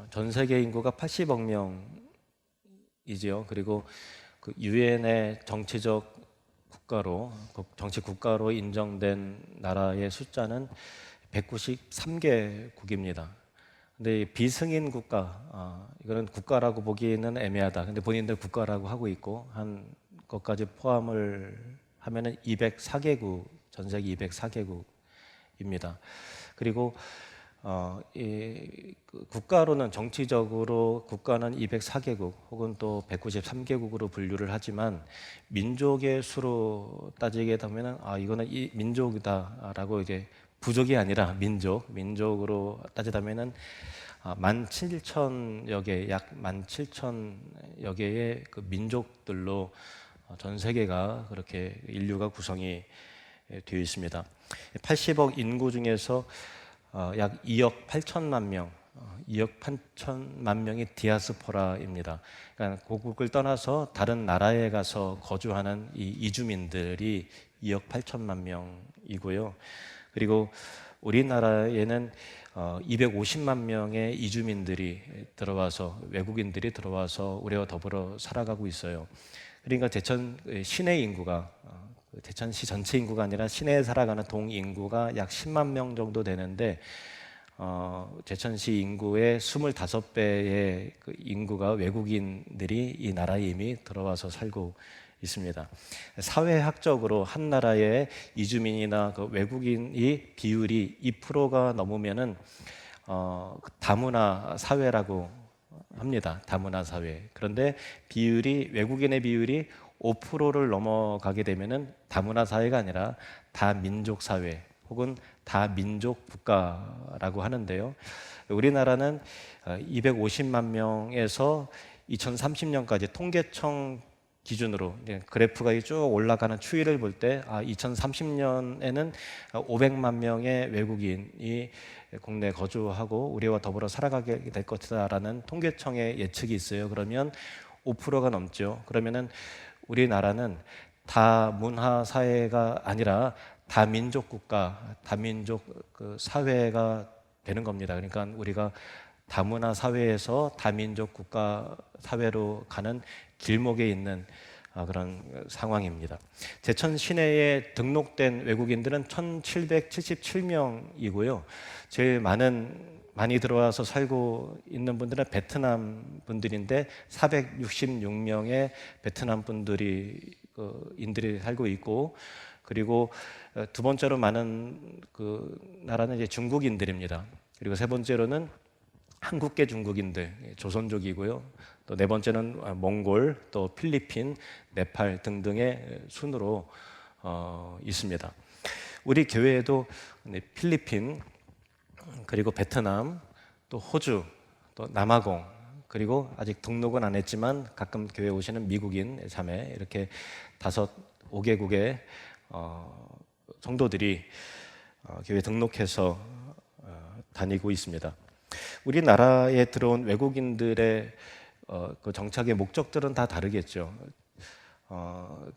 전 세계 인구가 80억 명이지요. 그리고 그 유엔의 정치적 국가로 정치 국가로 인정된 나라의 숫자는 193개국입니다. 근데 비승인 국가, 이거는 국가라고 보기에는 애매하다. 근데 본인들 국가라고 하고 있고 한 것까지 포함을 하면은 204개국, 전 세계 204개국입니다. 그리고 국가로는 정치적으로 국가는 204개국 혹은 또 193개국으로 분류를 하지만 민족의 수로 따지게 되면은 이거는 이 민족이다라고 이제 부족이 아니라 민족으로 따지자면은 17,000여 개, 약 17,000여 개의 그 민족들로 전 세계가 그렇게 인류가 구성이 되어 있습니다. 80억 인구 중에서 약 2억 8천만 명, 2억 8천만 명이 디아스포라입니다. 그러니까 고국을 떠나서 다른 나라에 가서 거주하는 이 이주민들이 2억 8천만 명이고요. 그리고 우리나라에는 250만 명의 이주민들이 들어와서 외국인들이 들어와서 우리와 더불어 살아가고 있어요. 그러니까 제천 시내 인구가 대천시 전체 인구가 아니라 시내에 살아가는 동인구가 약 10만 명 정도 되는데 제천시 인구의 25배의 그 인구가 외국인들이 이 나라에 이미 들어와서 살고 있습니다. 사회학적으로 한 나라의 이주민이나 그 외국인이 비율이 2%가 넘으면은 다문화 사회라고 합니다. 다문화 사회. 그런데 외국인의 비율이 5%를 넘어가게 되면은 다문화 사회가 아니라 다민족 사회 혹은 다민족 국가라고 하는데요. 우리나라는 250만 명에서 2030년까지 통계청 기준으로 그래프가 쭉 올라가는 추이를 볼 때 2030년에는 500만 명의 외국인이 국내에 거주하고 우리와 더불어 살아가게 될 것이다라는 통계청의 예측이 있어요. 그러면 5%가 넘죠. 그러면은 우리나라는 다문화 사회가 아니라 다민족 국가, 다민족 그 사회가 되는 겁니다. 그러니까 우리가 다문화 사회에서 다민족 국가 사회로 가는 길목에 있는 그런 상황입니다. 제천 시내에 등록된 외국인들은 1,777명이고요. 제일 많이 들어와서 살고 있는 분들은 베트남 분들인데 466명의 베트남 인들이 살고 있고, 그리고 두 번째로 많은 그 나라는 이제 중국인들입니다. 그리고 세 번째로는 한국계 중국인들, 조선족이고요. 또 네 번째는 몽골, 또 필리핀, 네팔 등등의 순으로 있습니다. 우리 교회에도 필리핀, 그리고 베트남, 또 호주, 또 남아공, 그리고 아직 등록은 안 했지만 가끔 교회 오시는 미국인 자매, 이렇게 5개국의 성도들이 교회 등록해서 다니고 있습니다. 우리나라에 들어온 외국인들의 그 정착의 목적들은 다 다르겠죠.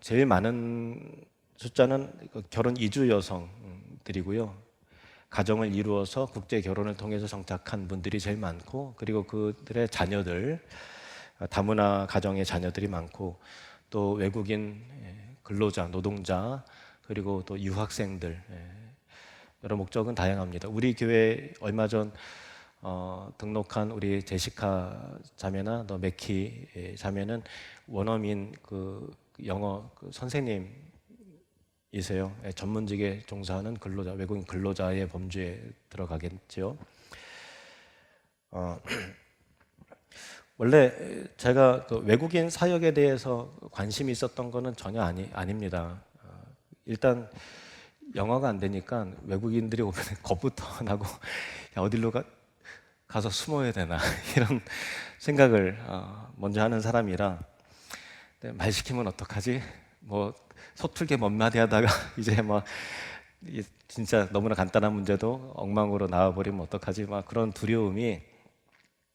제일 많은 숫자는 결혼 이주 여성들이고요. 가정을 이루어서 국제 결혼을 통해서 정착한 분들이 제일 많고, 그리고 그들의 자녀들, 다문화 가정의 자녀들이 많고, 또 외국인 근로자, 노동자, 그리고 또 유학생들, 여러 목적은 다양합니다. 우리 교회 얼마 전 등록한 우리 제시카 자매나 또 맥키 자매는 원어민 그 영어 그 선생님이세요. 전문직에 종사하는 근로자, 외국인 근로자의 범주에 들어가겠죠. 원래 제가 그 외국인 사역에 대해서 관심이 있었던 거는 전혀 아닙니다. 일단 영어가 안 되니까 외국인들이 오면 겁부터 나고 어디로 가서 숨어야 되나 이런 생각을 먼저 하는 사람이라, 말 시키면 어떡하지? 뭐 서툴게 몇 마디 하다가 이제 막 진짜 너무나 간단한 문제도 엉망으로 나와버리면 어떡하지? 막 그런 두려움이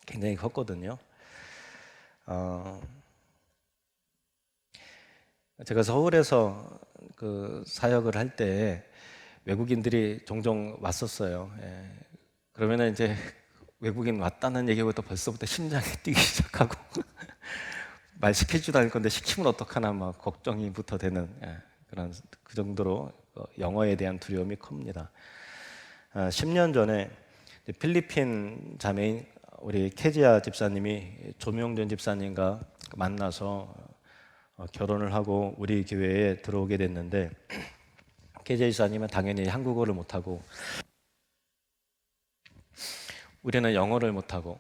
굉장히 컸거든요. 제가 서울에서 그 사역을 할 때 외국인들이 종종 왔었어요. 그러면은 이제 외국인 왔다는 얘기부터 벌써부터 심장이 뛰기 시작하고 말 시키지도 않을 건데 시키면 어떡하나 막 걱정이부터 되는 그런 그 정도로 영어에 대한 두려움이 큽니다. 10년 전에 필리핀 자매인 우리 케지아 집사님이 조명준 집사님과 만나서 결혼을 하고 우리 교회에 들어오게 됐는데 케지아 집사님은 당연히 한국어를 못하고 우리는 영어를 못하고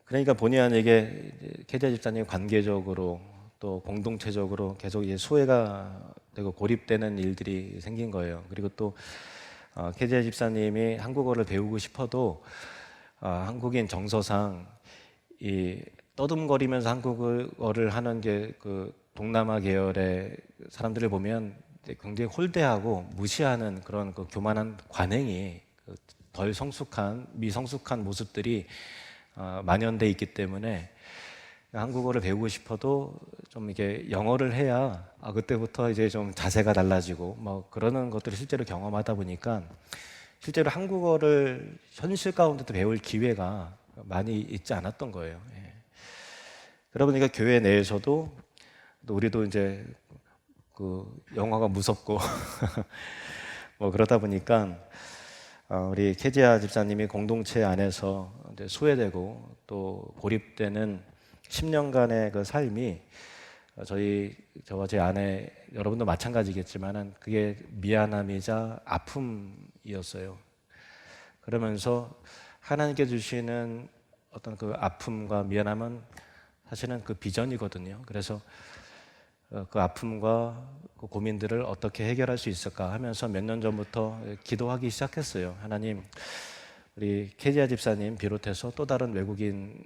그러니까 본의 아니게 케지아 집사님 관계적으로 또 공동체적으로 계속 소외가 되고 고립되는 일들이 생긴 거예요. 그리고 또 케지아 집사님이 한국어를 배우고 싶어도 한국인 정서상 이 떠듬거리면서 한국어를 하는 게 그 동남아 계열의 사람들을 보면 굉장히 홀대하고 무시하는 그런 그 교만한 관행이 덜 성숙한 미성숙한 모습들이 만연돼 있기 때문에 한국어를 배우고 싶어도 좀 이게 영어를 해야 그때부터 이제 좀 자세가 달라지고 뭐 그러는 것들을 실제로 경험하다 보니까 실제로 한국어를 현실 가운데도 배울 기회가 많이 있지 않았던 거예요. 그러다 보니까 교회 내에서도 또 우리도 이제 그 영어가 무섭고 뭐 그러다 보니까 우리 케지아 집사님이 공동체 안에서 이제 소외되고 또 고립되는 10년간의 그 삶이 저와 제 아내 여러분도 마찬가지겠지만은 그게 미안함이자 아픔이었어요. 그러면서 하나님께 주시는 어떤 그 아픔과 미안함은 사실은 그 비전이거든요. 그래서 그 아픔과 그 고민들을 어떻게 해결할 수 있을까 하면서 몇 년 전부터 기도하기 시작했어요. 하나님, 우리 케지아 집사님 비롯해서 또 다른 외국인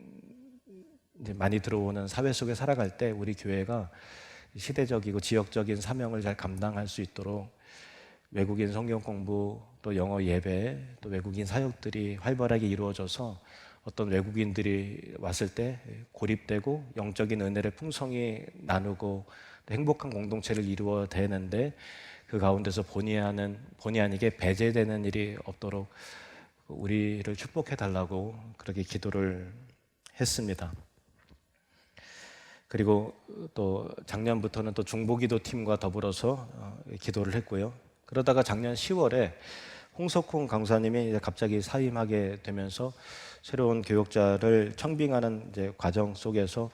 이제 많이 들어오는 사회 속에 살아갈 때 우리 교회가 시대적이고 지역적인 사명을 잘 감당할 수 있도록 외국인 성경 공부 또 영어 예배 또 외국인 사역들이 활발하게 이루어져서 어떤 외국인들이 왔을 때 고립되고 영적인 은혜를 풍성히 나누고 행복한 공동체를 이루어야 되는데 그 가운데서 본의 아니게 배제되는 일이 없도록 우리를 축복해 달라고 그렇게 기도를 했습니다. 그리고 또 작년부터는 또 중보기도 팀과 더불어서 기도를 했고요. 그러다가 작년 10월에 홍석훈 강사님이 갑자기 사임하게 되면서 새로운 교역자를 청빙하는 이제 과정 속에서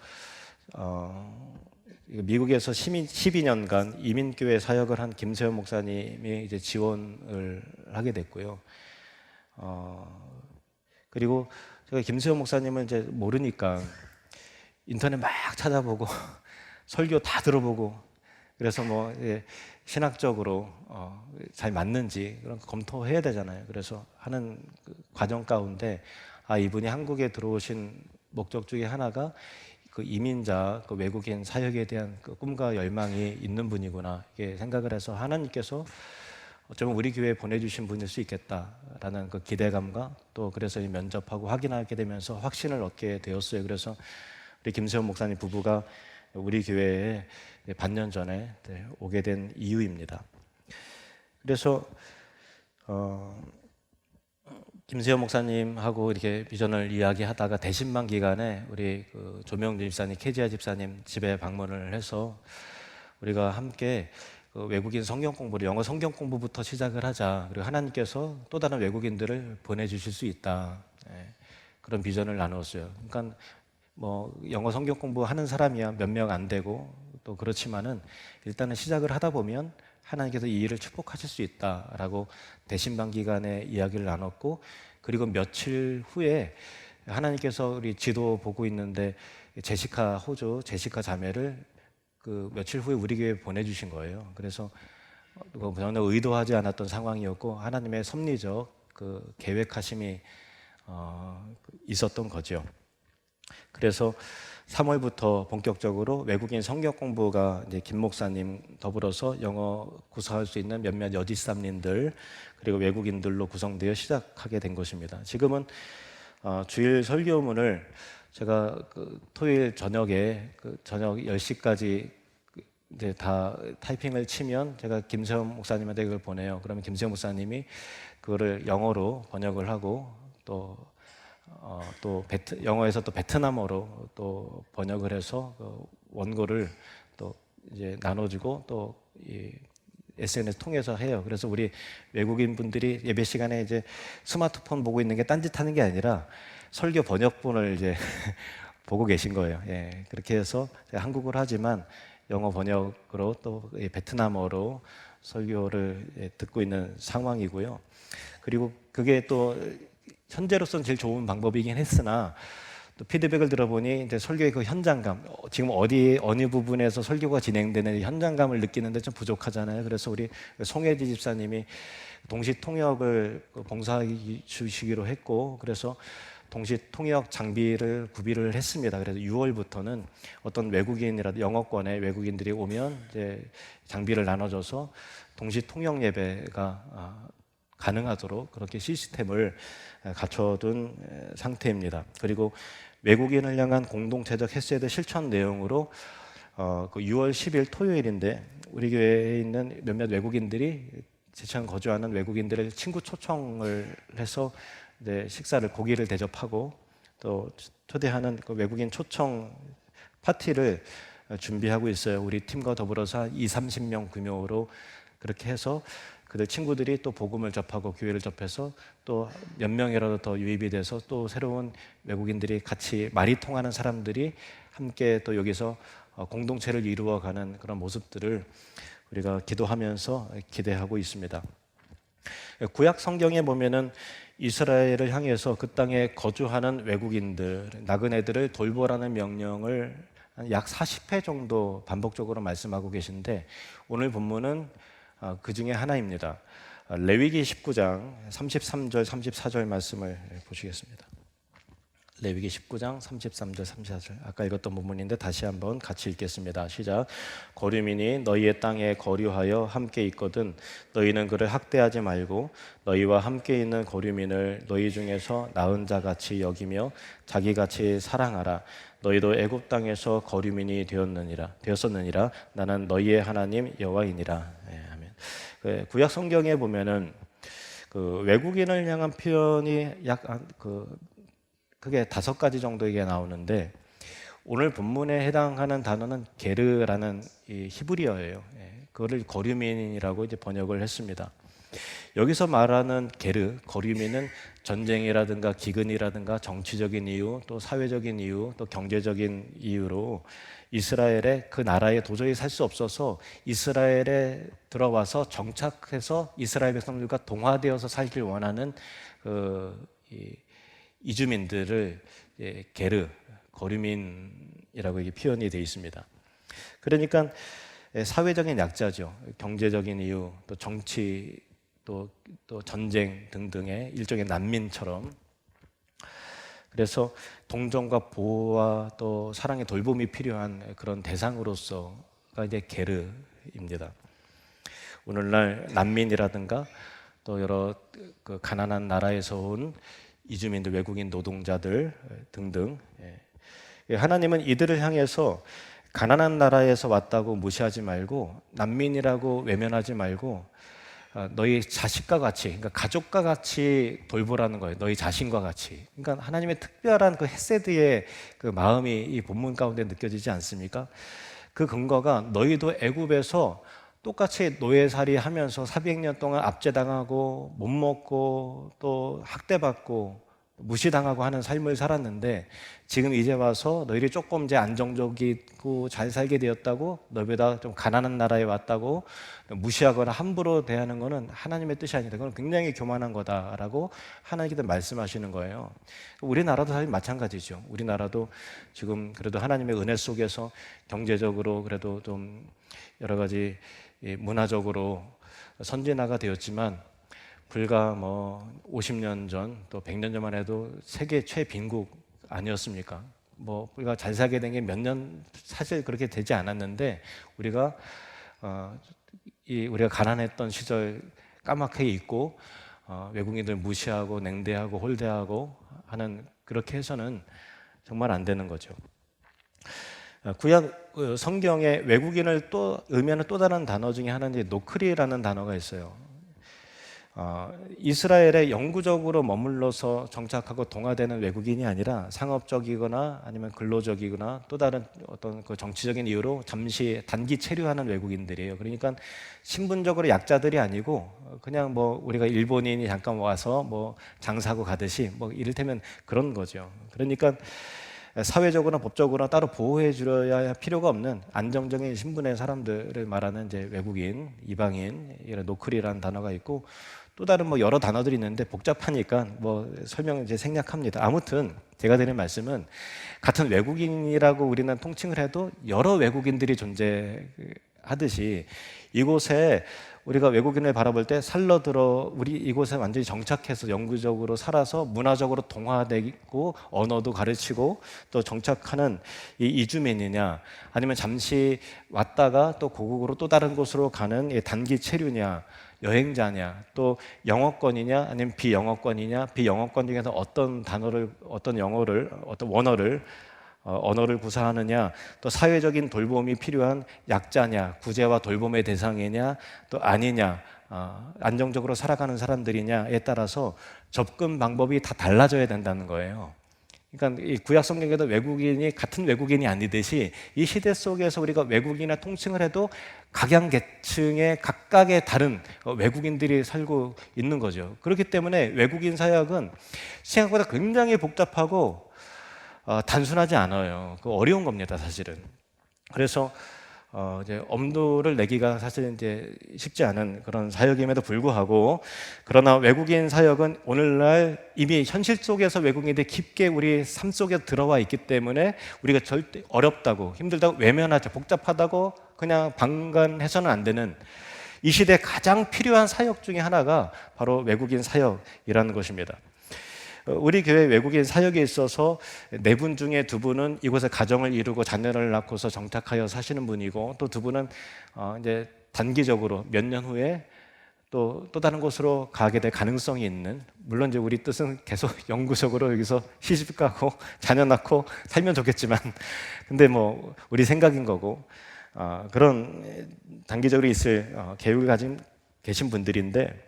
미국에서 12년간 이민교회 사역을 한 김세현 목사님이 이제 지원을 하게 됐고요. 그리고 제가 김세현 목사님을 이제 모르니까 인터넷 막 찾아보고 설교 다 들어보고 그래서 뭐 신학적으로 잘 맞는지 그런 거 검토해야 되잖아요. 그래서 하는 그 과정 가운데 이분이 한국에 들어오신 목적 중에 하나가 그 이민자, 그 외국인 사역에 대한 그 꿈과 열망이 있는 분이구나 이렇게 생각을 해서 하나님께서 어쩌면 우리 교회에 보내주신 분일 수 있겠다라는 그 기대감과 또 그래서 면접하고 확인하게 되면서 확신을 얻게 되었어요. 그래서 우리 김세훈 목사님 부부가 우리 교회에 반년 전에 오게 된 이유입니다. 그래서 김세현 목사님하고 이렇게 비전을 이야기하다가 대신방 기간에 우리 그 조명준 집사님, 케지아 집사님 집에 방문을 해서 우리가 함께 그 외국인 성경 공부를 영어 성경 공부부터 시작을 하자. 그리고 하나님께서 또 다른 외국인들을 보내주실 수 있다. 그런 비전을 나누었어요. 그러니까 뭐 영어 성경 공부하는 사람이야 몇 명 안 되고 또 그렇지만은 일단은 시작을 하다 보면 하나님께서 이 일을 축복하실 수 있다라고 대신방 기간에 이야기를 나눴고 그리고 며칠 후에 하나님께서 우리 지도 보고 있는데 제시카 호주 제시카 자매를 그 며칠 후에 우리 교회에 보내주신 거예요. 그래서 전혀 의도하지 않았던 상황이었고 하나님의 섭리적 그 계획하심이 있었던 거죠. 그래서 3월부터 본격적으로 외국인 성경 공부가 이제 김 목사님 더불어서 영어 구사할 수 있는 몇몇 여지쌈님들 그리고 외국인들로 구성되어 시작하게 된 것입니다. 지금은 주일 설교문을 제가 그 토요일 저녁에 저녁 10시까지 이제 다 타이핑을 치면 제가 김세훈 목사님한테 그걸 보내요. 그러면 김세훈 목사님이 그거를 영어로 번역을 하고 영어에서 또 베트남어로 또 번역을 해서 그 원고를 또 이제 나눠주고 또 이 SNS 통해서 해요. 그래서 우리 외국인 분들이 예배 시간에 이제 스마트폰 보고 있는 게 딴짓하는 게 아니라 설교 번역본을 이제 보고 계신 거예요. 예, 그렇게 해서 제가 한국어로 하지만 영어 번역으로 또 베트남어로 설교를 듣고 있는 상황이고요. 그리고 그게 또 현재로서는 제일 좋은 방법이긴 했으나 또 피드백을 들어보니 이제 설교의 그 현장감, 지금 어느 부분에서 설교가 진행되는 현장감을 느끼는데 좀 부족하잖아요. 그래서 우리 송혜지 집사님이 동시 통역을 봉사해 주시기로 했고, 그래서 동시 통역 장비를 구비를 했습니다. 그래서 6월부터는 어떤 외국인이라도 영어권의 외국인들이 오면 이제 장비를 나눠줘서 동시 통역 예배가 가능하도록 그렇게 시스템을 갖춰둔 상태입니다. 그리고 외국인을 향한 공동체적 헤세드 실천 내용으로 그 6월 10일 토요일인데 우리 교회에 있는 몇몇 외국인들이 제천 거주하는 외국인들을 친구 초청을 해서 식사를 고기를 대접하고 또 초대하는 그 외국인 초청 파티를 준비하고 있어요. 우리 팀과 더불어서 한 20-30명 규모로 그렇게 해서 그들 친구들이 또 복음을 접하고 교회를 접해서 또 몇 명이라도 더 유입이 돼서 또 새로운 외국인들이 같이 말이 통하는 사람들이 함께 또 여기서 공동체를 이루어가는 그런 모습들을 우리가 기도하면서 기대하고 있습니다. 구약 성경에 보면은 이스라엘을 향해서 그 땅에 거주하는 외국인들, 나그네들을 돌보라는 명령을 약 40회 정도 반복적으로 말씀하고 계신데 오늘 본문은 그 중에 하나입니다. 레위기 19장 33절 34절 말씀을 보시겠습니다. 레위기 19장 33절 34절 아까 읽었던 부분인데 다시 한번 같이 읽겠습니다. 시작. 거류민이 너희의 땅에 거류하여 함께 있거든 너희는 그를 학대하지 말고 너희와 함께 있는 거류민을 너희 중에서 나은 자같이 여기며 자기같이 사랑하라. 너희도 애굽 땅에서 거류민이 되었었느니라. 나는 너희의 하나님 여호와이니라. 네, 아멘. 구약 성경에 보면은 그 외국인을 향한 표현이 크게 5가지 정도에게 나오는데 오늘 본문에 해당하는 단어는 게르라는 이 히브리어예요. 그거를 거류민이라고 이제 번역을 했습니다. 여기서 말하는 거류민은 전쟁이라든가 기근이라든가 정치적인 이유, 또 사회적인 이유, 또 경제적인 이유로 이스라엘의 그 나라에 도저히 살 수 없어서 이스라엘에 들어와서 정착해서 이스라엘 백성들과 동화되어서 살길 원하는 이주민들을 거류민이라고 표현이 되어 있습니다. 그러니까 사회적인 약자죠. 경제적인 이유, 또 정치, 또 전쟁 등등의 일종의 난민처럼. 그래서 동정과 보호와 또 사랑의 돌봄이 필요한 그런 대상으로서가 이제 게르입니다. 오늘날 난민이라든가 또 여러 그 가난한 나라에서 온 이주민들, 외국인 노동자들 등등. 하나님은 이들을 향해서 가난한 나라에서 왔다고 무시하지 말고 난민이라고 외면하지 말고 너희 자식과 같이, 그러니까 가족과 같이 돌보라는 거예요. 너희 자신과 같이. 그러니까 하나님의 특별한 그 헤세드의 그 마음이 이 본문 가운데 느껴지지 않습니까? 그 근거가 너희도 애굽에서 똑같이 노예살이 하면서 400년 동안 압제당하고 못 먹고 또 학대받고 무시당하고 하는 삶을 살았는데 지금 이제 와서 너희들이 조금 이제 안정적이고 잘 살게 되었다고 너희보다 좀 가난한 나라에 왔다고 무시하거나 함부로 대하는 것은 하나님의 뜻이 아니다. 그건 굉장히 교만한 거다라고 하나님께서 말씀하시는 거예요. 우리나라도 사실 마찬가지죠. 우리나라도 지금 그래도 하나님의 은혜 속에서 경제적으로 그래도 좀 여러 가지 문화적으로 선진화가 되었지만 불과 50년 전 또 100년 전만 해도 세계 최빈국 아니었습니까? 우리가 잘 살게 된 게 몇 년 사실 그렇게 되지 않았는데 우리가 가난했던 시절 까맣게 잊고 외국인들 무시하고 냉대하고 홀대하고 하는 그렇게 해서는 정말 안 되는 거죠. 구약 성경에 외국인을 또 의미하는 또 다른 단어 중에 하나는 노크리라는 단어가 있어요. 이스라엘에 영구적으로 머물러서 정착하고 동화되는 외국인이 아니라 상업적이거나 아니면 근로적이거나 또 다른 어떤 그 정치적인 이유로 잠시 단기 체류하는 외국인들이에요. 그러니까 신분적으로 약자들이 아니고 그냥 뭐 우리가 일본인이 잠깐 와서 뭐 장사하고 가듯이 뭐 이를테면 그런 거죠. 그러니까 사회적으로나 법적으로나 따로 보호해 주어야 필요가 없는 안정적인 신분의 사람들을 말하는 이제 외국인, 이방인, 이런 노클이라는 단어가 있고 또 다른 뭐 여러 단어들이 있는데 복잡하니까 뭐 설명 이제 생략합니다. 아무튼 제가 드리는 말씀은 같은 외국인이라고 우리는 통칭을 해도 여러 외국인들이 존재하듯이 이곳에 우리가 외국인을 바라볼 때 살러들어 우리 이곳에 완전히 정착해서 영구적으로 살아서 문화적으로 동화되고 언어도 가르치고 또 정착하는 이 이주민이냐 아니면 잠시 왔다가 또 고국으로 또 다른 곳으로 가는 단기 체류냐 여행자냐 또 영어권이냐 아니면 비영어권이냐 비영어권 중에서 어떤 단어를 어떤 영어를 어떤 언어를 구사하느냐 또 사회적인 돌봄이 필요한 약자냐 구제와 돌봄의 대상이냐 또 아니냐 안정적으로 살아가는 사람들이냐에 따라서 접근 방법이 다 달라져야 된다는 거예요. 그러니까 이 구약 성경에도 외국인이 같은 외국인이 아니듯이 이 시대 속에서 우리가 외국인이나 통칭을 해도 각양계층의 각각의 다른 외국인들이 살고 있는 거죠. 그렇기 때문에 외국인 사역은 생각보다 굉장히 복잡하고 단순하지 않아요. 어려운 겁니다, 사실은. 그래서 이제 엄두를 내기가 사실 이제 쉽지 않은 그런 사역임에도 불구하고 그러나 외국인 사역은 오늘날 이미 현실 속에서 외국인들이 깊게 우리 삶 속에 들어와 있기 때문에 우리가 절대 어렵다고 힘들다고 외면하죠. 복잡하다고 그냥 방관해서는 안 되는 이 시대에 가장 필요한 사역 중에 하나가 바로 외국인 사역이라는 것입니다. 우리 교회 외국인 사역에 있어서 4분 중에 2분은 이곳에 가정을 이루고 자녀를 낳고서 정착하여 사시는 분이고 또 2분은 이제 단기적으로 몇 년 후에 또 다른 곳으로 가게 될 가능성이 있는 물론 이제 우리 뜻은 계속 영구적으로 여기서 시집 가고 자녀 낳고 살면 좋겠지만 근데 뭐 우리 생각인 거고 그런 단기적으로 있을 계획을 가진 계신 분들인데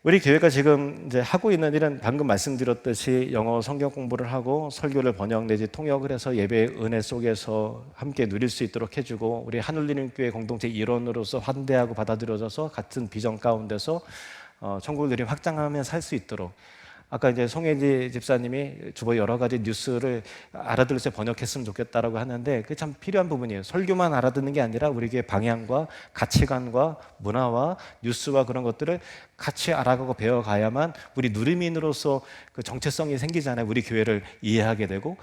우리 교회가 지금 이제 하고 있는 일은 방금 말씀드렸듯이 영어 성경 공부를 하고 설교를 번역 내지 통역을 해서 예배의 은혜 속에서 함께 누릴 수 있도록 해주고 우리 하늘리림교회 공동체 일원으로서 환대하고 받아들여져서 같은 비전 가운데서 천국을 누림 확장하며 살 수 있도록 아까 이제 송혜지 집사님이 주보 여러 가지 뉴스를 알아들을 때 번역했으면 좋겠다라고 하는데 그게 참 필요한 부분이에요. 설교만 알아듣는 게 아니라 우리에게 방향과 가치관과 문화와 뉴스와 그런 것들을 같이 알아가고 배워가야만 우리 누리민으로서 그 정체성이 생기잖아요. 우리 교회를 이해하게 되고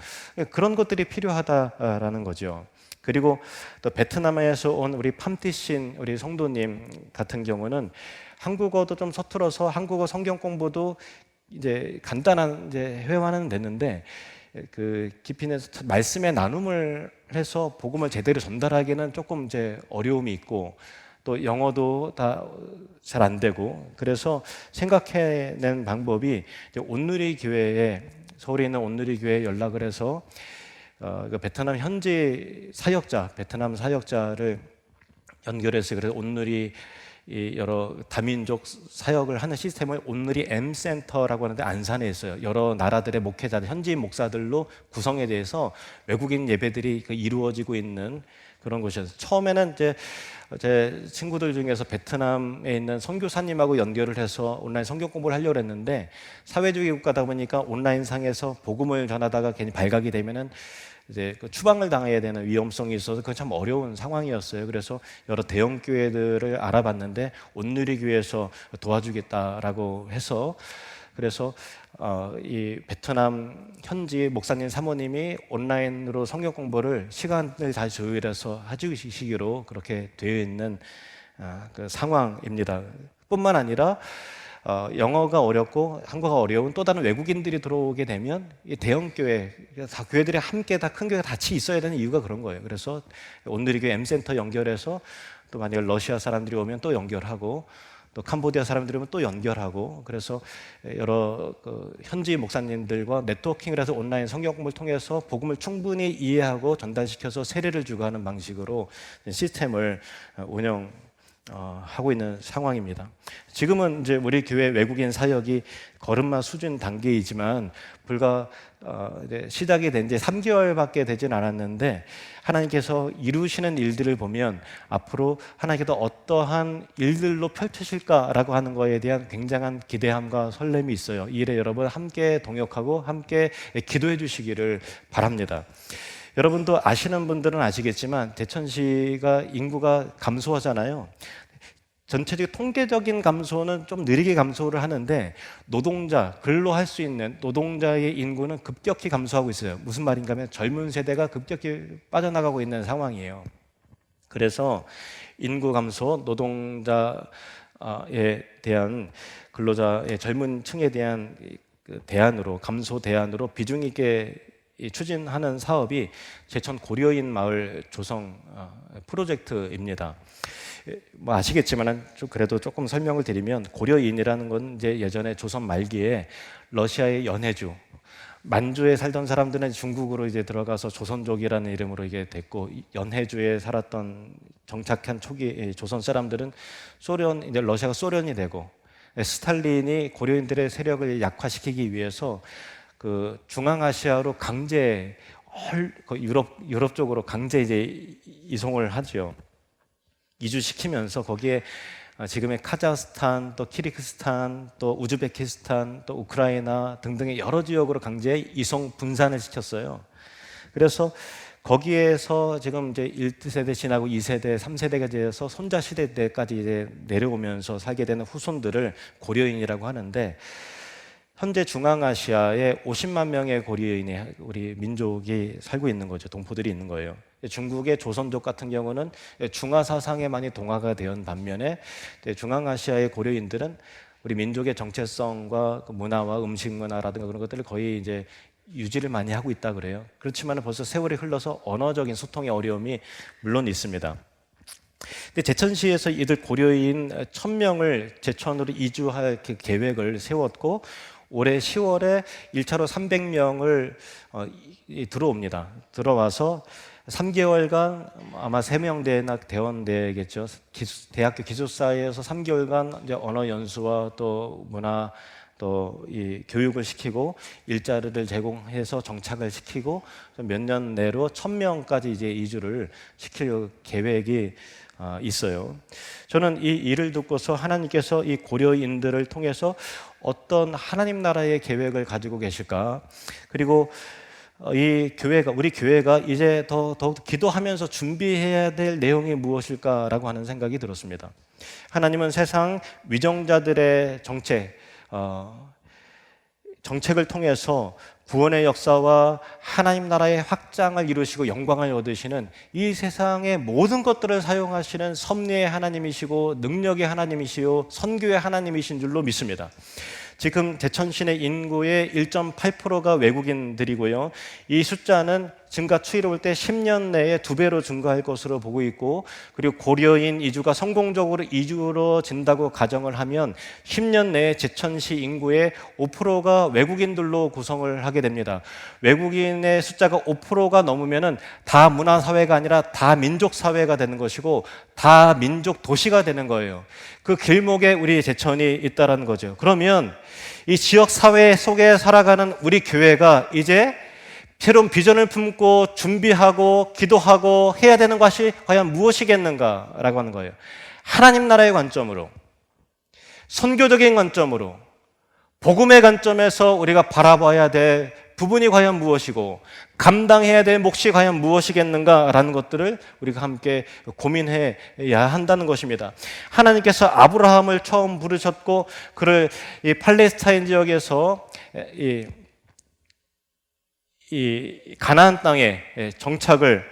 그런 것들이 필요하다라는 거죠. 그리고 또 베트남에서 온 우리 팜티신 우리 성도님 같은 경우는 한국어도 좀 서툴어서 한국어 성경 공부도 이제 간단한 이제 회화는 됐는데 그 깊이 내서 말씀의 나눔을 해서 복음을 제대로 전달하기는 조금 이제 어려움이 있고 또 영어도 다 잘 안 되고 그래서 생각해낸 방법이 이제 온누리 교회에 서울에 있는 온누리 교회에 연락을 해서 그 베트남 현지 사역자 베트남 사역자를 연결해서 그래서 온누리 이 여러 다민족 사역을 하는 시스템을 온누리 M센터라고 하는데 안산에 있어요. 여러 나라들의 목회자들, 현지인 목사들로 구성에 대해서 외국인 예배들이 이루어지고 있는 그런 곳이었어요. 처음에는 이제 제 친구들 중에서 베트남에 있는 선교사님하고 연결을 해서 온라인 성경 공부를 하려고 했는데 사회주의 국가다 보니까 온라인상에서 복음을 전하다가 괜히 발각이 되면은 이제 그 추방을 당해야 되는 위험성이 있어서 그건 참 어려운 상황이었어요. 그래서 여러 대형 교회들을 알아봤는데 온누리 교회에서 도와주겠다라고 해서 그래서 이 베트남 현지 목사님 사모님이 온라인으로 성경 공부를 시간을 잘 조율해서 해주시기로 그렇게 되어 있는 그 상황입니다. 뿐만 아니라 영어가 어렵고 한국어가 어려운 또 다른 외국인들이 들어오게 되면 이 대형 교회, 다 교회들이 함께 다 큰 교회가 같이 있어야 되는 이유가 그런 거예요. 그래서 온누리 교회 M센터 연결해서 또 만약에 러시아 사람들이 오면 또 연결하고 또 캄보디아 사람들이 오면 또 연결하고 그래서 여러 그 현지 목사님들과 네트워킹을 해서 온라인 성경 공부를 통해서 복음을 충분히 이해하고 전달시켜서 세례를 주고 하는 방식으로 시스템을 운영 하고 있는 상황입니다. 지금은 이제 우리 교회 외국인 사역이 걸음마 수준 단계이지만 불과 이제 시작이 된 지 3개월밖에 되진 않았는데 하나님께서 이루시는 일들을 보면 앞으로 하나님께서 어떠한 일들로 펼치실까라고 하는 것에 대한 굉장한 기대함과 설렘이 있어요. 이 일에 여러분 함께 동역하고 함께 기도해 주시기를 바랍니다. 여러분도 아시는 분들은 아시겠지만 대천시가 인구가 감소하잖아요. 전체적인 통계적인 감소는 좀 느리게 감소를 하는데 노동자, 근로할 수 있는 노동자의 인구는 급격히 감소하고 있어요. 무슨 말인가 하면 젊은 세대가 급격히 빠져나가고 있는 상황이에요. 그래서 인구 감소, 노동자에 대한 근로자의 젊은 층에 대한 대안으로, 감소 대안으로 비중 있게 추진하는 사업이 제천 고려인 마을 조성 프로젝트입니다. 뭐 아시겠지만은 그래도 조금 설명을 드리면 고려인이라는 건 이제 예전에 조선 말기에 러시아의 연해주, 만주에 살던 사람들은 중국으로 이제 들어가서 조선족이라는 이름으로 이게 됐고 연해주에 살았던 정착한 초기 조선 사람들은 소련, 이제 러시아가 소련이 되고 스탈린이 고려인들의 세력을 약화시키기 위해서 그 중앙아시아로 강제 유럽 쪽으로 강제 이제 이송을 하죠. 이주시키면서 거기에 지금의 카자흐스탄, 또 키르기스탄, 또 우즈베키스탄, 또 우크라이나 등등의 여러 지역으로 강제 이송 분산을 시켰어요. 그래서 거기에서 지금 이제 1세대 지나고 2세대, 3세대가 되어서 손자 시대 때까지 이제 내려오면서 살게 되는 후손들을 고려인이라고 하는데 현재 중앙아시아에 50만 명의 고려인이 우리 민족이 살고 있는 거죠. 동포들이 있는 거예요. 중국의 조선족 같은 경우는 중화 사상에 많이 동화가 되는 반면에 중앙아시아의 고려인들은 우리 민족의 정체성과 문화와 음식 문화라든가 그런 것들을 거의 이제 유지를 많이 하고 있다 그래요. 그렇지만 벌써 세월이 흘러서 언어적인 소통의 어려움이 물론 있습니다. 근데 제천시에서 이들 고려인 1000명을 제천으로 이주할 계획을 세웠고 올해 10월에 1차로 300명을 들어옵니다. 들어와서 3개월간 아마 3명대나 대원되겠죠. 대학교 기숙사에서 3개월간 이제 언어 연수와 또 문화 또 이 교육을 시키고 일자리를 제공해서 정착을 시키고 몇 년 내로 1000명까지 이제 이주를 시킬 계획이 있어요. 저는 이 일을 듣고서 하나님께서 이 고려인들을 통해서 어떤 하나님 나라의 계획을 가지고 계실까? 그리고 이 교회가 우리 교회가 이제 더욱 기도하면서 준비해야 될 내용이 무엇일까라고 하는 생각이 들었습니다. 하나님은 세상 위정자들의 정책을 통해서 구원의 역사와 하나님 나라의 확장을 이루시고 영광을 얻으시는 이 세상의 모든 것들을 사용하시는 섭리의 하나님이시고 능력의 하나님이시요 선교의 하나님이신 줄로 믿습니다. 지금 제천시내 인구의 1.8%가 외국인들이고요. 이 숫자는 증가 추이로 볼 때 10년 내에 2배로 증가할 것으로 보고 있고, 그리고 고려인 이주가 성공적으로 이루어진다고 가정을 하면 10년 내에 제천시 인구의 5%가 외국인들로 구성을 하게 됩니다. 외국인의 숫자가 5%가 넘으면은 다 문화사회가 아니라 다 민족사회가 되는 것이고 다 민족 도시가 되는 거예요. 그 길목에 우리 제천이 있다는 거죠. 그러면 이 지역사회 속에 살아가는 우리 교회가 이제 새로운 비전을 품고 준비하고 기도하고 해야 되는 것이 과연 무엇이겠는가라고 하는 거예요. 하나님 나라의 관점으로, 선교적인 관점으로, 복음의 관점에서 우리가 바라봐야 될 부분이 과연 무엇이고 감당해야 될 몫이 과연 무엇이겠는가라는 것들을 우리가 함께 고민해야 한다는 것입니다. 하나님께서 아브라함을 처음 부르셨고 그를 이 팔레스타인 지역에서 이 가나안 땅에 정착을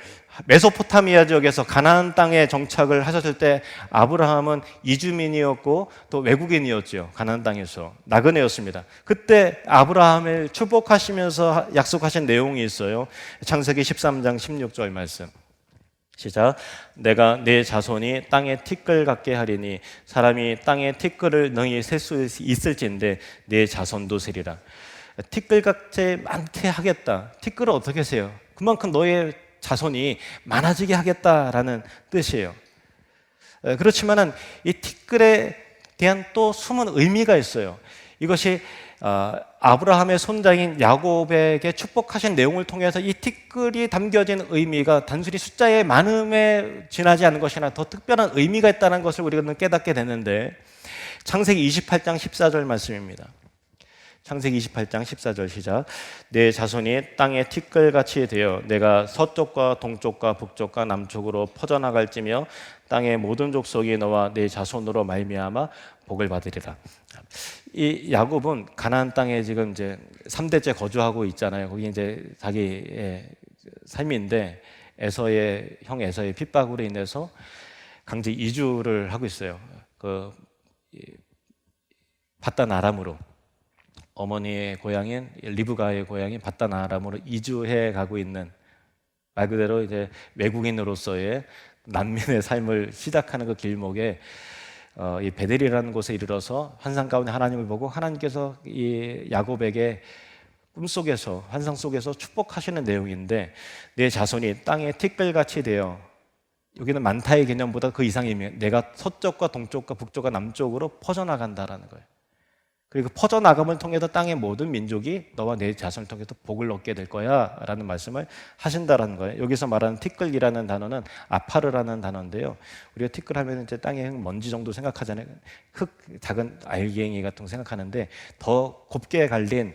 메소포타미아 지역에서 가나안 땅에 정착을 하셨을 때 아브라함은 이주민이었고 또 외국인이었죠. 가나안 땅에서 나그네였습니다. 그때 아브라함을 축복하시면서 약속하신 내용이 있어요. 창세기 13장 16절 말씀. 시작. 내가 내 자손이 땅에 티끌 같게 하리니 사람이 땅에 티끌을 능히 셀 수 있을진데 내 자손도 세리라. 티끌같이 많게 하겠다. 티끌을 어떻게 세요? 그만큼 너의 자손이 많아지게 하겠다라는 뜻이에요. 그렇지만은 이 티끌에 대한 또 숨은 의미가 있어요. 이것이 아브라함의 손자인 야곱에게 축복하신 내용을 통해서 이 티끌이 담겨진 의미가 단순히 숫자의 많음에 지나지 않은 것이나 더 특별한 의미가 있다는 것을 우리는 깨닫게 되는데, 창세기 28장 14절 말씀입니다. 창세기 28장 14절 시작. 내 자손이 땅의 티끌같이 되어 내가 서쪽과 동쪽과 북쪽과 남쪽으로 퍼져나갈지며 땅의 모든 족속이 너와 내 자손으로 말미암아 복을 받으리라. 이 야곱은 가나안 땅에 지금 이제 3대째 거주하고 있잖아요. 거기 이제 자기의 삶인데 형 에서의 핍박으로 인해서 강제 이주를 하고 있어요. 바단 아람으로, 어머니의 고향인 리브가의 고향인 바단 아람으로 이주해 가고 있는, 말 그대로 이제 외국인으로서의 난민의 삶을 시작하는 그 길목에 이 베델이라는 곳에 이르러서 환상 가운데 하나님을 보고 하나님께서 이 야곱에게 꿈속에서, 환상 속에서 축복하시는 내용인데, 내 자손이 땅의 티끌같이 되어, 여기는 많다의 개념보다 그 이상의 의미, 내가 서쪽과 동쪽과 북쪽과 남쪽으로 퍼져나간다라는 거예요. 그리고 퍼져나감을 통해서 땅의 모든 민족이 너와 내 자손을 통해서 복을 얻게 될 거야 라는 말씀을 하신다라는 거예요. 여기서 말하는 티끌이라는 단어는 아파르라는 단어인데요, 우리가 티끌 하면 이제 땅의 먼지 정도 생각하잖아요. 작은 알갱이 같은 거 생각하는데, 더 곱게 갈린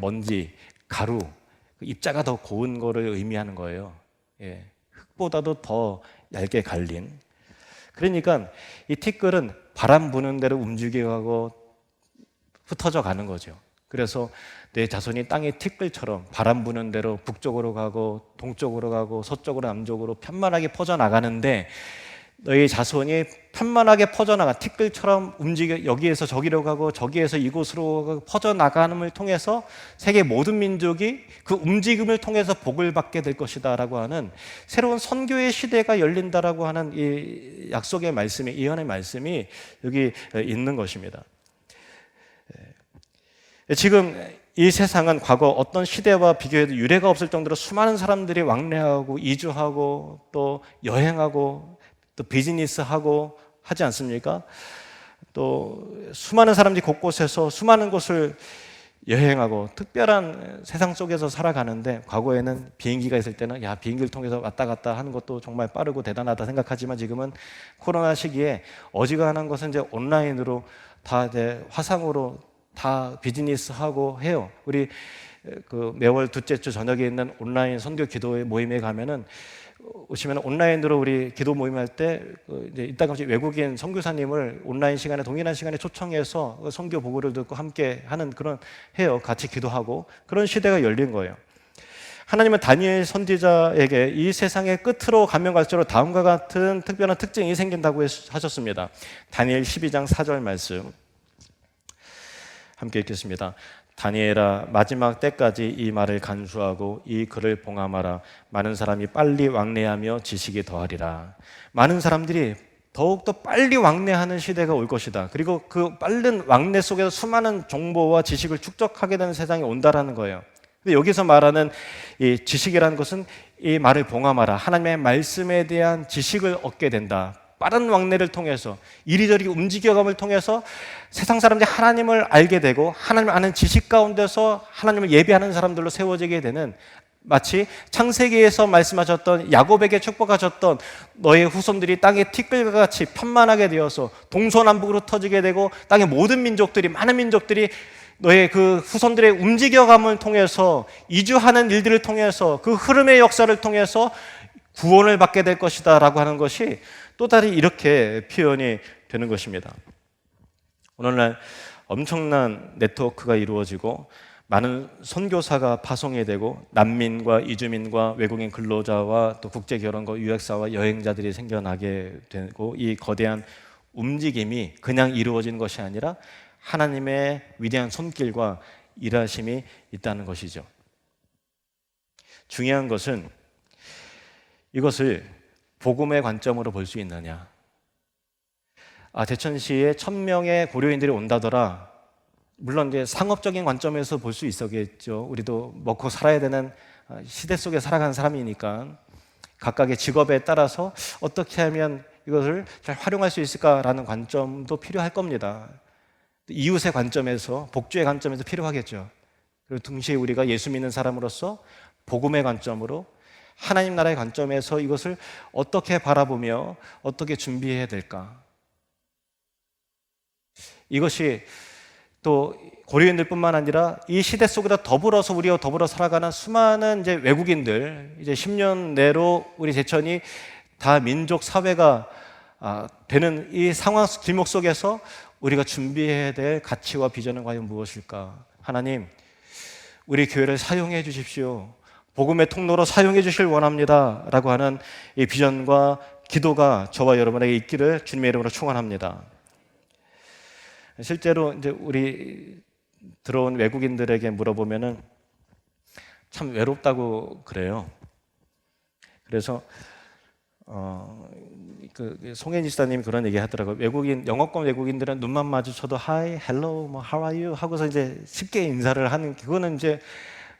먼지, 가루, 입자가 더 고운 거를 의미하는 거예요. 흙보다도 더 얇게 갈린. 그러니까 이 티끌은 바람 부는 대로 움직여가고 흩어져 가는 거죠. 그래서 내 자손이 땅의 티끌처럼 바람 부는 대로 북쪽으로 가고 동쪽으로 가고 서쪽으로 남쪽으로 편만하게 퍼져나가는데, 너희 자손이 편만하게 퍼져나가 티끌처럼 움직여 여기에서 저기로 가고 저기에서 이곳으로 가고 퍼져나가는을 통해서 세계 모든 민족이 그 움직임을 통해서 복을 받게 될 것이다 라고 하는 새로운 선교의 시대가 열린다라고 하는 이 약속의 말씀이, 예언의 말씀이 여기 있는 것입니다. 지금 이 세상은 과거 어떤 시대와 비교해도 유례가 없을 정도로 수많은 사람들이 왕래하고 이주하고 또 여행하고 또 비즈니스하고 하지 않습니까? 또 수많은 사람들이 곳곳에서 수많은 곳을 여행하고 특별한 세상 속에서 살아가는데, 과거에는 비행기가 있을 때는 비행기를 통해서 왔다 갔다 하는 것도 정말 빠르고 대단하다 생각하지만, 지금은 코로나 시기에 어지간한 것은 이제 온라인으로 다 이제 화상으로 다 비즈니스하고 해요. 우리 매월 둘째 주 저녁에 있는 온라인 선교 기도 모임에 가면은, 오시면 온라인으로 우리 기도 모임할 때 이제 이따가 외국인 선교사님을 온라인 시간에, 동일한 시간에 초청해서 선교 보고를 듣고 함께 하는 그런 해요. 같이 기도하고 그런 시대가 열린 거예요. 하나님은 다니엘 선지자에게 이 세상의 끝으로 가면 갈수록 다음과 같은 특별한 특징이 생긴다고 하셨습니다. 다니엘 12장 4절 말씀 함께 읽겠습니다. 다니엘아, 마지막 때까지 이 말을 간수하고 이 글을 봉함하라. 많은 사람이 빨리 왕래하며 지식이 더하리라. 많은 사람들이 더욱더 빨리 왕래하는 시대가 올 것이다. 그리고 그 빠른 왕래 속에서 수많은 정보와 지식을 축적하게 되는 세상이 온다라는 거예요. 근데 여기서 말하는 이 지식이라는 것은 이 말을 봉함하라, 하나님의 말씀에 대한 지식을 얻게 된다. 빠른 왕래를 통해서, 이리저리 움직여감을 통해서 세상 사람들이 하나님을 알게 되고, 하나님을 아는 지식 가운데서 하나님을 예배하는 사람들로 세워지게 되는, 마치 창세기에서 말씀하셨던, 야곱에게 축복하셨던 너의 후손들이 땅의 티끌과 같이 편만하게 되어서 동서남북으로 터지게 되고, 땅의 모든 민족들이, 많은 민족들이 너의 그 후손들의 움직여감을 통해서, 이주하는 일들을 통해서, 그 흐름의 역사를 통해서 구원을 받게 될 것이다 라고 하는 것이 또 다른 이렇게 표현이 되는 것입니다. 오늘날 엄청난 네트워크가 이루어지고 많은 선교사가 파송이 되고, 난민과 이주민과 외국인 근로자와 또 국제결혼과 유학사와 여행자들이 생겨나게 되고, 이 거대한 움직임이 그냥 이루어지는 것이 아니라 하나님의 위대한 손길과 일하심이 있다는 것이죠. 중요한 것은 이것을 복음의 관점으로 볼 수 있느냐. 대천시에 1000명의 고려인들이 온다더라. 물론 이제 상업적인 관점에서 볼 수 있었겠죠. 우리도 먹고 살아야 되는 시대 속에 살아가는 사람이니까 각각의 직업에 따라서 어떻게 하면 이것을 잘 활용할 수 있을까라는 관점도 필요할 겁니다. 이웃의 관점에서, 복주의 관점에서 필요하겠죠. 그리고 동시에 우리가 예수 믿는 사람으로서 복음의 관점으로 하나님 나라의 관점에서 이것을 어떻게 바라보며 어떻게 준비해야 될까? 이것이 또 고려인들뿐만 아니라 이 시대 속에다 더불어서 우리와 더불어 살아가는 수많은 이제 외국인들, 이제 10년 내로 우리 제천이 다 민족 사회가 되는 이 상황 길목 속에서 우리가 준비해야 될 가치와 비전은 과연 무엇일까? 하나님, 우리 교회를 사용해 주십시오. 복음의 통로로 사용해 주실 원합니다. 라고 하는 이 비전과 기도가 저와 여러분에게 있기를 주님의 이름으로 축원합니다. 실제로 이제 우리 들어온 외국인들에게 물어보면은 참 외롭다고 그래요. 그래서 그 송혜니 지사님이 그런 얘기 하더라고요. 영어권 외국인들은 눈만 마주쳐도 Hi, Hello, 뭐 How are you? 하고서 이제 쉽게 인사를 하는, 그거는 이제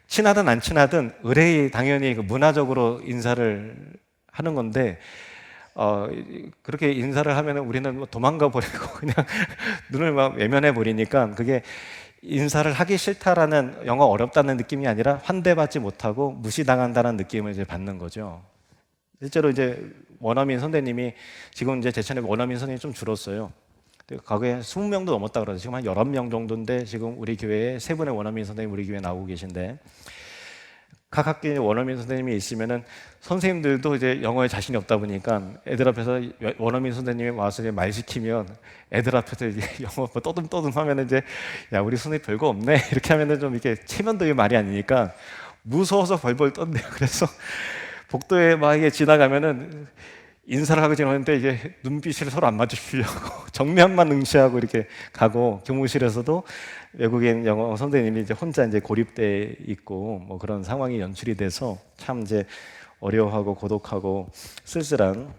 친하든 안 친하든 의뢰이 당연히 그 문화적으로 인사를 하는 건데, 그렇게 인사를 하면은 우리는 뭐 도망가 버리고 그냥 눈을 막 외면해 버리니까, 그게 인사를 하기 싫다라는, 영어 어렵다는 느낌이 아니라 환대받지 못하고 무시당한다는 느낌을 이제 받는 거죠. 실제로 이제 원어민 선생님이, 지금 이제 제천에 원어민 선생님이 좀 줄었어요. 과거에 20명도 넘었다 그러죠. 지금 한 11명 정도인데, 지금 우리 교회에 3분의 원어민 선생님 우리 교회에 나오고 계신데, 각 학교에 원어민 선생님이 있으면은 선생님들도 이제 영어에 자신이 없다 보니까 애들 앞에서 원어민 선생님이 와서 이제 말 시키면 애들 앞에서 이제 영어 뭐 떠듬떠듬 하면은 이제, 야, 우리 선생님 별거 없네 이렇게 하면은 좀 이렇게 체면도의 말이 아니니까 무서워서 벌벌 떤대요. 그래서 복도에 막 이게 지나가면은 인사를 하고 지나는데 이제 눈빛을 서로 안 마주치려고 정면만 응시하고 이렇게 가고, 교무실에서도 외국인 영어 선생님이 이제 혼자 이제 고립돼 있고 뭐 그런 상황이 연출이 돼서 참 이제 어려워하고 고독하고 쓸쓸한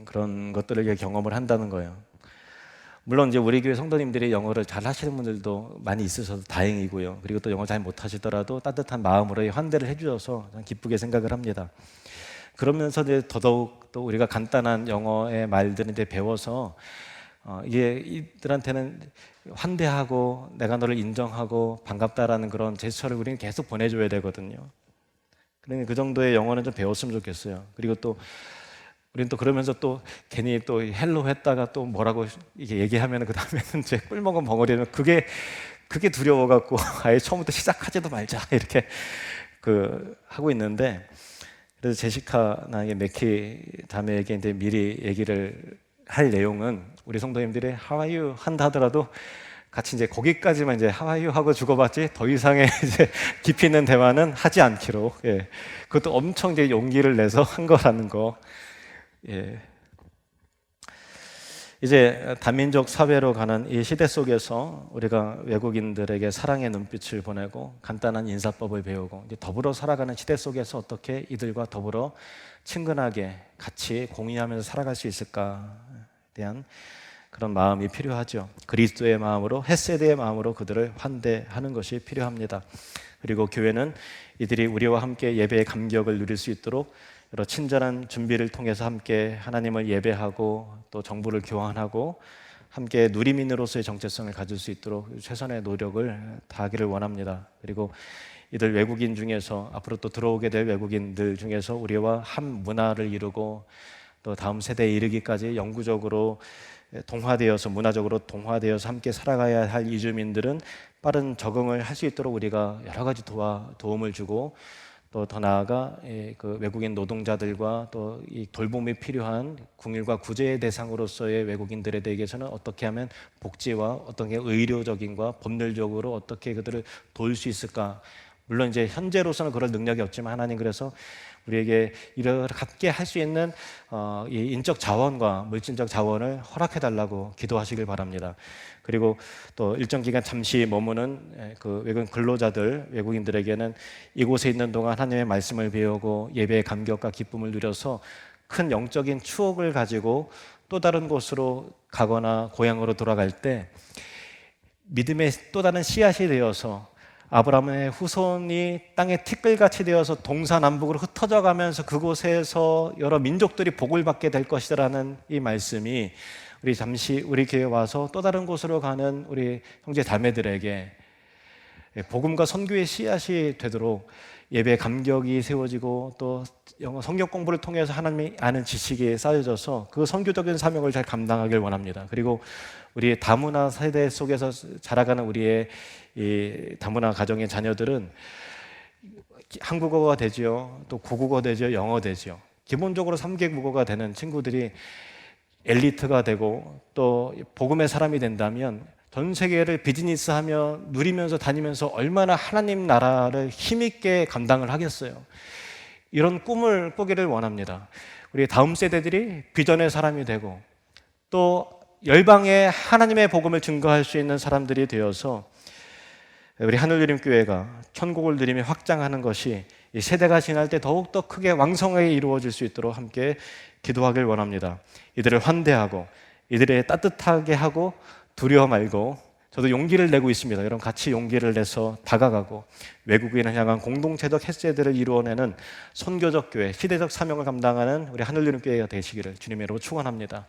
그런 것들을 경험을 한다는 거예요. 물론 이제 우리 교회 성도님들이 영어를 잘 하시는 분들도 많이 있으셔서 다행이고요. 그리고 또 영어 잘 못하시더라도 따뜻한 마음으로 환대를 해주셔서 기쁘게 생각을 합니다. 그러면서 이제 더더욱 또 우리가 간단한 영어의 말들을 이제 배워서 이게 이들한테는 환대하고 내가 너를 인정하고 반갑다라는 그런 제스처를 우리는 계속 보내줘야 되거든요. 그러니까 그 정도의 영어는 좀 배웠으면 좋겠어요. 그리고 또 우리는 또 그러면서 또 괜히 또 헬로 했다가 또 뭐라고 이게 얘기하면 그 다음에는 이제 꿀먹은 벙어리는 그게 두려워갖고 아예 처음부터 시작하지도 말자 이렇게 하고 있는데, 그래서 제시카나 맥키 자매에게 이제 미리 얘기를 할 내용은, 우리 성도님들이 How are you 한다 하더라도 같이 이제 거기까지만 이제 How are you 하고 주고받지 더 이상의 이제 깊이 있는 대화는 하지 않기로, 그것도 엄청 이제 용기를 내서 한 거라는 거. 이제 다민족 사회로 가는 이 시대 속에서 우리가 외국인들에게 사랑의 눈빛을 보내고 간단한 인사법을 배우고 이제 더불어 살아가는 시대 속에서 어떻게 이들과 더불어 친근하게 같이 공유하면서 살아갈 수 있을까에 대한 그런 마음이 필요하죠. 그리스도의 마음으로, 헤세드의 마음으로 그들을 환대하는 것이 필요합니다. 그리고 교회는 이들이 우리와 함께 예배의 감격을 누릴 수 있도록 여러 친절한 준비를 통해서 함께 하나님을 예배하고 또 정보를 교환하고 함께 누리민으로서의 정체성을 가질 수 있도록 최선의 노력을 다하기를 원합니다. 그리고 이들 외국인 중에서, 앞으로 또 들어오게 될 외국인들 중에서 우리와 한 문화를 이루고 또 다음 세대에 이르기까지 영구적으로 동화되어서, 문화적으로 동화되어서 함께 살아가야 할 이주민들은 빠른 적응을 할 수 있도록 우리가 여러 가지 도움을 주고, 또 더 나아가 그 외국인 노동자들과 또 이 돌봄이 필요한 국률과 구제의 대상으로서의 외국인들에 대해서는 어떻게 하면 복지와 어떤 게 의료적인과 법률적으로 어떻게 그들을 도울 수 있을까. 물론 이제 현재로서는 그럴 능력이 없지만 하나님 그래서 우리에게 이렇게 할 수 있는 이 인적 자원과 물질적 자원을 허락해 달라고 기도하시길 바랍니다. 그리고 또 일정 기간 잠시 머무는 그 외국인 근로자들, 외국인들에게는 이곳에 있는 동안 하나님의 말씀을 배우고 예배의 감격과 기쁨을 누려서 큰 영적인 추억을 가지고 또 다른 곳으로 가거나 고향으로 돌아갈 때 믿음의 또 다른 씨앗이 되어서 아브라함의 후손이 땅에 티끌같이 되어서 동서남북으로 흩어져 가면서 그곳에서 여러 민족들이 복을 받게 될 것이라는 이 말씀이 우리 잠시 우리 교회에 와서 또 다른 곳으로 가는 우리 형제 자매들에게 복음과 선교의 씨앗이 되도록 예배 감격이 세워지고 또 영어 성경 공부를 통해서 하나님이 아는 지식이 쌓여져서 그 선교적인 사명을 잘 감당하길 원합니다. 그리고 우리 다문화 세대 속에서 자라가는 우리의 이 다문화 가정의 자녀들은 한국어가 되지요, 또 고국어 되죠, 영어 되죠. 기본적으로 3개 국어가 되는 친구들이 엘리트가 되고 또 복음의 사람이 된다면 전 세계를 비즈니스하며 누리면서 다니면서 얼마나 하나님 나라를 힘있게 감당을 하겠어요. 이런 꿈을 꾸기를 원합니다. 우리 다음 세대들이 비전의 사람이 되고 또 열방에 하나님의 복음을 증거할 수 있는 사람들이 되어서 우리 하늘누림교회가 천국을 누리며 확장하는 것이 이 세대가 지날 때 더욱더 크게 왕성하게 이루어질 수 있도록 함께 기도하길 원합니다. 이들을 환대하고 이들을 따뜻하게 하고 두려워 말고, 저도 용기를 내고 있습니다. 여러분 같이 용기를 내서 다가가고 외국인을 향한 공동체적 햇세들을 이루어내는 선교적 교회, 시대적 사명을 감당하는 우리 하늘누림교회가 되시기를 주님의 이름으로 축원합니다.